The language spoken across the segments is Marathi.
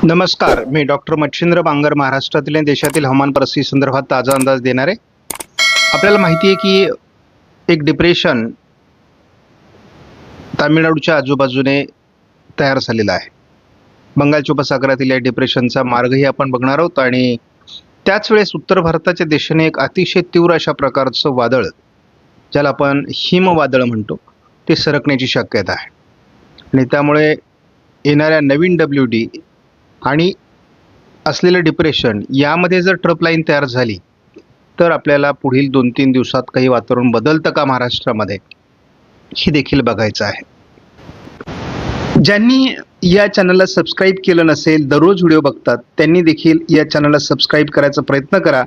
नमस्कार, मी डॉक्टर मच्छिंद्र बांगर महाराष्ट्रातील आणि देशातील हवामान परिस्थिती संदर्भात ताजा अंदाज देणार आहे. आपल्याला माहिती आहे की एक डिप्रेशन तामिळनाडूच्या आजूबाजूने तयार झालेला आहे. बंगालच्या उपसागरातील या डिप्रेशनचा मार्गही आपण बघणार आहोत आणि त्याच वेळेस उत्तर भारताच्या दिशेने एक अतिशय तीव्र अशा प्रकारचं वादळ, ज्याला आपण हिमवादळ म्हणतो, ते सरकण्याची शक्यता आहे. आणि त्यामुळे येणाऱ्या नवीन WD आणि असलेलं डिप्रेशन यामध्ये जर ट्रप लाईन तयार झाली तर आपल्याला पुढील 2-3 दिवसात काही वातावरण बदलतं का महाराष्ट्रामध्ये, हे देखील बघायचं आहे. ज्यांनी या चॅनलला सबस्क्राईब केलं नसेल, दररोज व्हिडिओ बघतात, त्यांनी देखील या चॅनलला सबस्क्राईब करायचा प्रयत्न करा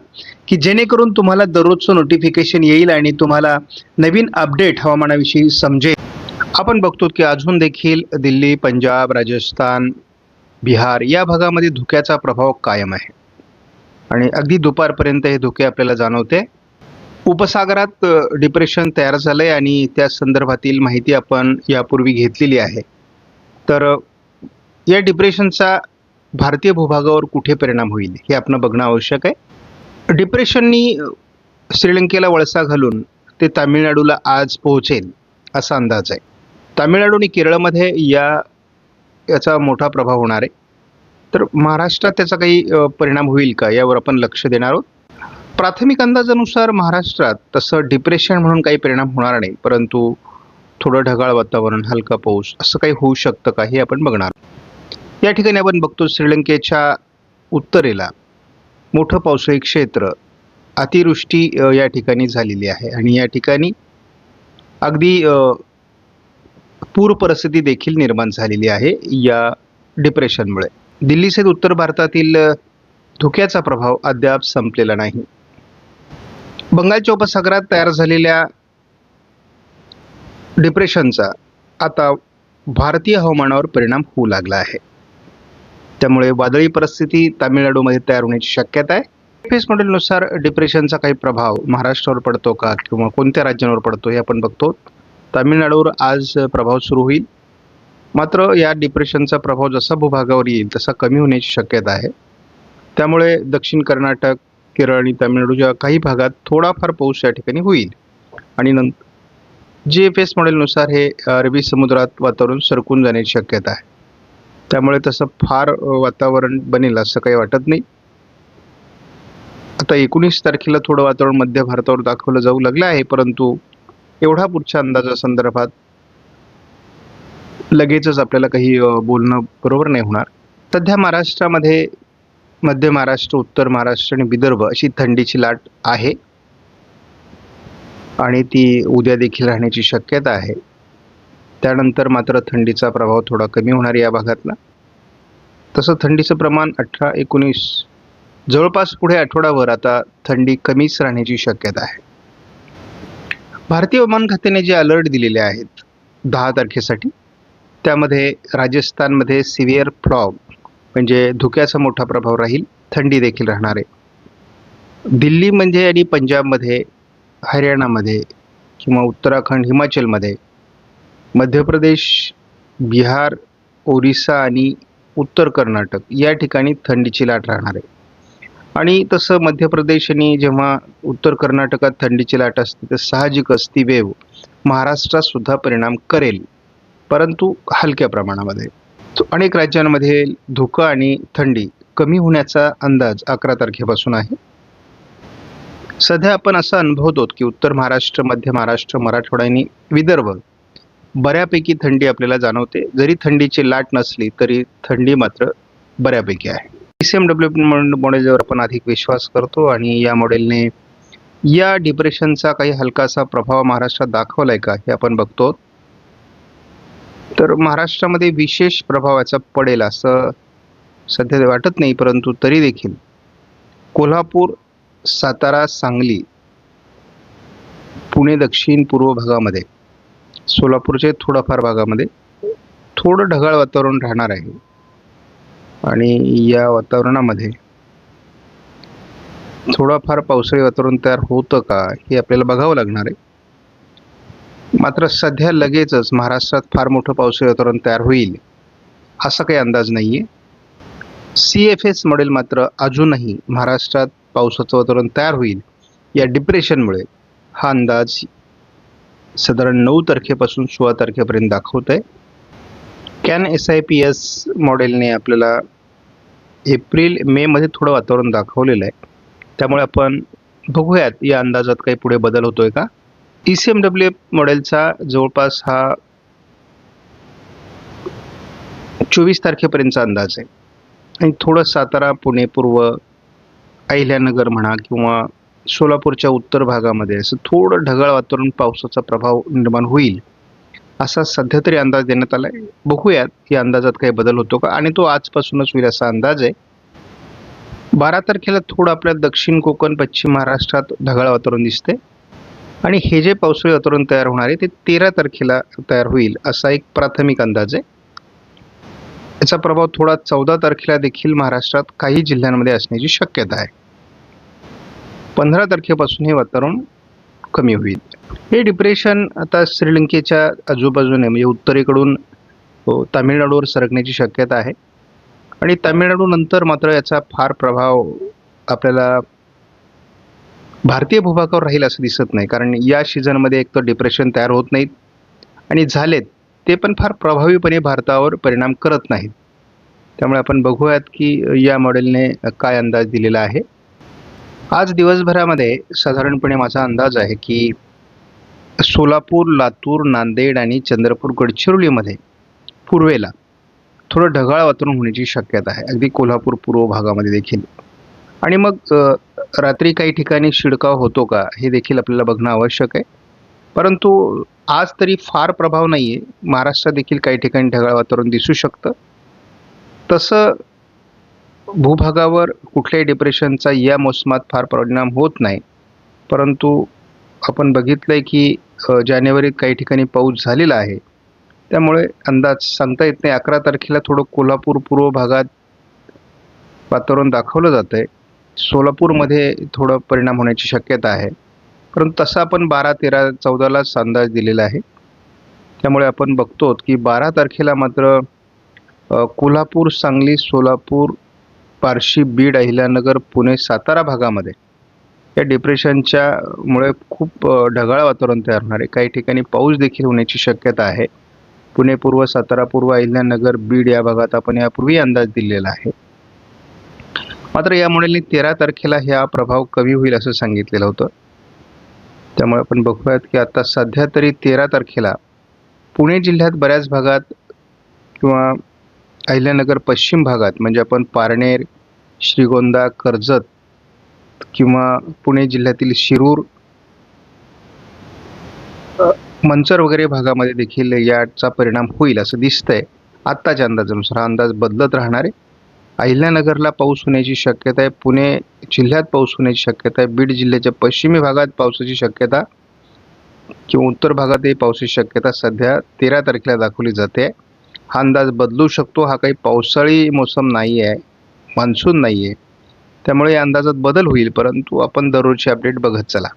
की जेणेकरून तुम्हाला दररोजचं नोटिफिकेशन येईल आणि तुम्हाला नवीन अपडेट हवामानाविषयी समजेल. आपण बघतो की अजून देखील दिल्ली, पंजाब, राजस्थान, बिहार या भागामध्ये धुक्याचा प्रभाव कायम आहे आणि अगदी दुपारपर्यंत हे धुके आपल्याला जाणवते. उपसागरात डिप्रेशन तयार झालंय आणि त्या संदर्भातील माहिती आपण यापूर्वी घेतलेली आहे. तर या डिप्रेशनचा भारतीय भूभागावर कुठे परिणाम होईल हे आपण बघणं आवश्यक आहे. डिप्रेशननी श्रीलंकेला वळसा घालून ते तामिळनाडूला आज पोहोचेल असा अंदाज आहे. तामिळनाडू आणि केरळमध्ये याचा मोठा प्रभाव होणार आहे. तर महाराष्ट्रात त्याचा काही परिणाम होईल का यावर आपण लक्ष देणार आहोत. प्राथमिक अंदाजानुसार महाराष्ट्रात तसं डिप्रेशन म्हणून काही परिणाम होणार नाही, परंतु थोडं ढगाळ वातावरण, हलका पाऊस असं काही होऊ शकतं का हे आपण बघणार. या ठिकाणी आपण बघतो श्रीलंकेच्या उत्तरेला मोठं पावसाळी क्षेत्र, अतिवृष्टी या ठिकाणी झालेली आहे आणि या ठिकाणी अगदी पूर परिस्थिती देखील निर्माण झालेली आहे या डिप्रेशनमुळे. दिल्लीसहित उत्तर भारतातील धुक्याचा प्रभाव अद्याप संपलेला नाही. बंगालच्या उपसागरात तयार झालेल्या डिप्रेशनचा आता भारतीय हवामानावर परिणाम होऊ लागला आहे. त्यामुळे वादळी परिस्थिती तामिळनाडूमध्ये तयार होण्याची शक्यता आहे. फेस मॉडेलनुसार डिप्रेशनचा काही प्रभाव महाराष्ट्रावर पडतो का किंवा कोणत्या राज्यांवर पडतो हे आपण बघतो. तामिळनाडूवर आज प्रभाव सुरू होईल, मात्र या डिप्रेशनचा प्रभाव जसा भूभागावर येईल तसा कमी होण्याची शक्यता आहे. त्यामुळे दक्षिण कर्नाटक, केरळ आणि तामिळनाडूच्या काही भागात थोडाफार पाऊस या ठिकाणी होईल आणि नंतर GFS मॉडेलनुसार हे अरबी समुद्रात वातावरण सरकून जाण्याची शक्यता आहे. त्यामुळे तसं फार वातावरण बनेल असं काही वाटत नाही. आता 19 तारखेला थोडं वातावरण मध्य भारतावर दाखवलं जाऊ लागलं आहे, परंतु एवढा पुढच्या अंदाजासंदर्भात लगेचच आपल्याला काही बोलणं बरोबर नाही होणार. सध्या महाराष्ट्रामध्ये मध्य महाराष्ट्र, उत्तर महाराष्ट्र आणि विदर्भ अशी थंडीची लाट आहे आणि ती उद्या देखील राहण्याची शक्यता आहे. त्यानंतर मात्र थंडीचा प्रभाव थोडा कमी होणार या भागातला. तसं थंडीचं प्रमाण 18-19 जवळपास पुढे आठवडाभर आता थंडी कमीच राहण्याची शक्यता आहे. भारतीय हवामान खात्याने जे अलर्ट दिलेले आहेत 10 तारखेसाठी, त्यामध्ये राजस्थानमध्ये सिव्हिअर फॉग म्हणजे धुक्याचा मोठा प्रभाव राहील, थंडी देखील राहणार आहे. दिल्लीमध्ये आणि पंजाबमध्ये, हरियाणामध्ये किंवा उत्तराखंड, हिमाचलमध्ये, मध्य प्रदेश, बिहार, ओरिसा आणि उत्तर कर्नाटक या ठिकाणी थंडीची लाट राहणार आहे. आणि तसं मध्य प्रदेश आणि जेव्हा उत्तर कर्नाटकात थंडीची लाट असते तर साहजिकच ती वेव महाराष्ट्रात सुद्धा परिणाम करेल, परंतु हलक्या प्रमाणामध्ये. अनेक राज्यांमध्ये धुकं आणि थंडी कमी होण्याचा अंदाज 11 तारखेपासून आहे. सध्या आपण असं अनुभवतो की उत्तर महाराष्ट्र, मध्य महाराष्ट्र, मराठवाडा आणि विदर्भ बऱ्यापैकी थंडी आपल्याला जाणवते. जरी थंडीची लाट नसली तरी थंडी मात्र बऱ्यापैकी आहे. ICMW मॉडेलवर आपण अधिक विश्वास करतो आणि या मॉडेलने या डिप्रेशनचा काही हलकासा प्रभाव महाराष्ट्रात दाखवलाय का हे आपण बघतो. तर महाराष्ट्रामध्ये विशेष प्रभावाचा पडेल असं सध्या वाटत नाही, परंतु तरी देखील कोल्हापूर, सातारा, सांगली, पुणे दक्षिण पूर्व भागामध्ये, सोलापूरचे थोडाफार भागामध्ये थोडं ढगाळ वातावरण राहणार आहे आणि या वातावरणामध्ये थोडाफार पावसाळी वातावरण तयार होतं का हे आपल्याला बघावं लागणार आहे. मात्र सध्या लगेचच महाराष्ट्रात फार मोठं पावसाळी वातावरण तयार होईल असा काही अंदाज नाही आहे. CFS मॉडेल मात्र अजूनही महाराष्ट्रात पावसाचं वातावरण तयार होईल या डिप्रेशनमुळे हा अंदाज साधारण 9 तारखेपासून 16 तारखेपर्यंत दाखवत आहे. कॅन SIPS मॉडेलने आपल्याला एप्रिल मे मध्ये थोडं वातावरण दाखवलेलं आहे. त्यामुळे आपण बघूयात या अंदाजात काही पुढे बदल होतोय का. ECMWF मॉडेलचा जवळपास हा 24 तारखेपर्यंतचा अंदाज आहे आणि थोडं सातारा, पुणे पूर्व, अहिल्यानगर म्हणा किंवा सोलापूरच्या उत्तर भागामध्ये असं थोडं ढगाळ वातावरण, पावसाचा प्रभाव निर्माण होईल असा सध्या तरी अंदाज देण्यात आला आहे. बघूयात या अंदाजात काही बदल होतो का, आणि तो आजपासूनच होईल असा अंदाज आहे. 12 तारखेला थोडं आपल्या दक्षिण कोकण, पश्चिम महाराष्ट्रात ढगाळ वातावरण दिसते आणि हे जे पावसाळी वातावरण तयार होणार आहे ते 13 तारखेला तयार होईल असा एक प्राथमिक अंदाज आहे. याचा प्रभाव थोडा 14 तारखेला देखील महाराष्ट्रात काही जिल्ह्यांमध्ये असण्याची शक्यता आहे. 15 तारखेपासून हे वातावरण कमी होईल. हे डिप्रेशन आता श्रीलंकेच्या आजूबाजूने म्हणजे उत्तरेकडून तामिळनाडूवर सरकण्याची शक्यता आहे आणि तामिळनाडू नंतर मात्र याचा फार प्रभाव आपल्याला भारतीय भूभागावर राहील असं दिसत नाही, कारण या सीझनमध्ये एक तर डिप्रेशन तयार होत नाहीत आणि झालेत ते पण फार प्रभावीपणे भारतावर परिणाम करत नाहीत. त्यामुळे आपण बघूयात की या मॉडेलने काय अंदाज दिलेला आहे. आज दिवसभरामध्ये साधारणपणे माझा अंदाज आहे की सोलापूर, लातूर, नांदेड आणि चंद्रपूर, गडचिरोलीमध्ये पूर्वेला थोडं ढगाळ वातावरण होण्याची शक्यता आहे, अगदी कोल्हापूर पूर्व भागामध्ये देखील. आणि मग रात्री काही ठिकाणी शिडकाव होतो का हे देखील आपल्याला बघणं आवश्यक आहे. परंतु आज तरी फार प्रभाव नाही आहे. महाराष्ट्रात देखील काही ठिकाणी ढगाळ वातावरण दिसू शकतं. तसं भूभागावर कुठल्याही डिप्रेशनचा या मोसमात फार परिणाम होत नाही. परंतु आपण बघितलंय की जानेवारीत काही ठिकाणी पाऊस झालेला आहे. त्यामुळे अंदाज सांगता येत नाही. 11 तारखेला थोडं कोल्हापूर पूर्व भागात वातावरण दाखवलं जात आहे. सोलापूरमध्ये थोडं परिणाम होण्याची शक्यता आहे. परंतु तसा आपण 12, 13, 14लाच अंदाज दिलेला आहे. त्यामुळे आपण बघतो की 12 तारखेला मात्र कोल्हापूर, सांगली, सोलापूर, बार्शी, बीड, अहिल्यानगर, पुणे, सातारा भागामध्ये या डिप्रेशनच्या मुळे खूप ढगाळ वातावरण तयार होणार आहे. काही ठिकाणी पाऊस देखील होण्याची शक्यता आहे. पुणे पूर्व, सातारा पूर्व, अहिल्यानगर, बीड या भागात आपण यापूर्वी अंदाज दिलेला आहे. मात्र या मॉडेलने 13 तारखेला हा प्रभाव कमी होईल असं सांगितलेलं होतं. त्यामुळे आपण बघूयात की आता सध्या तरी 13 तारखेला पुणे जिल्ह्यात बऱ्याच भागात किंवा अहिल्यानगर पश्चिम भागात म्हणजे आपण पारनेर, श्रीगोंदा, कर्जत किंवा पुणे जिल्ह्यातील शिरूर, मंचर वगैरे भागामध्ये देखील याचा परिणाम होईल असं दिसतंय. आत्ताच्या अंदाजानुसार हा अंदाज बदलत राहणार आहे. अहिल्यानगरला पाऊस होण्याची शक्यता आहे, पुणे जिल्ह्यात पाऊस होण्याची शक्यता आहे, बीड जिल्ह्याच्या पश्चिमी भागात पावसाची शक्यता किंवा उत्तर भागातही पावसाची शक्यता सध्या 13 तारखेला दाखवली जाते. हा अंदाज बदलू शकतो. हा काही पावसाळी मोसम नाही आहे, मान्सून नाही आहे. त्यामुळे या अंदाजात बदल होईल, परंतु आपण दररोजची अपडेट बघत चला.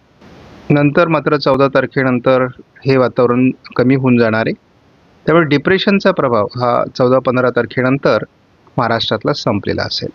नंतर मात्र 14 तारखेनंतर हे वातावरण कमी होऊन जाणार आहे. त्यामुळे डिप्रेशनचा प्रभाव हा 14-15 तारखेनंतर महाराष्ट्रातला संपलेला असेल.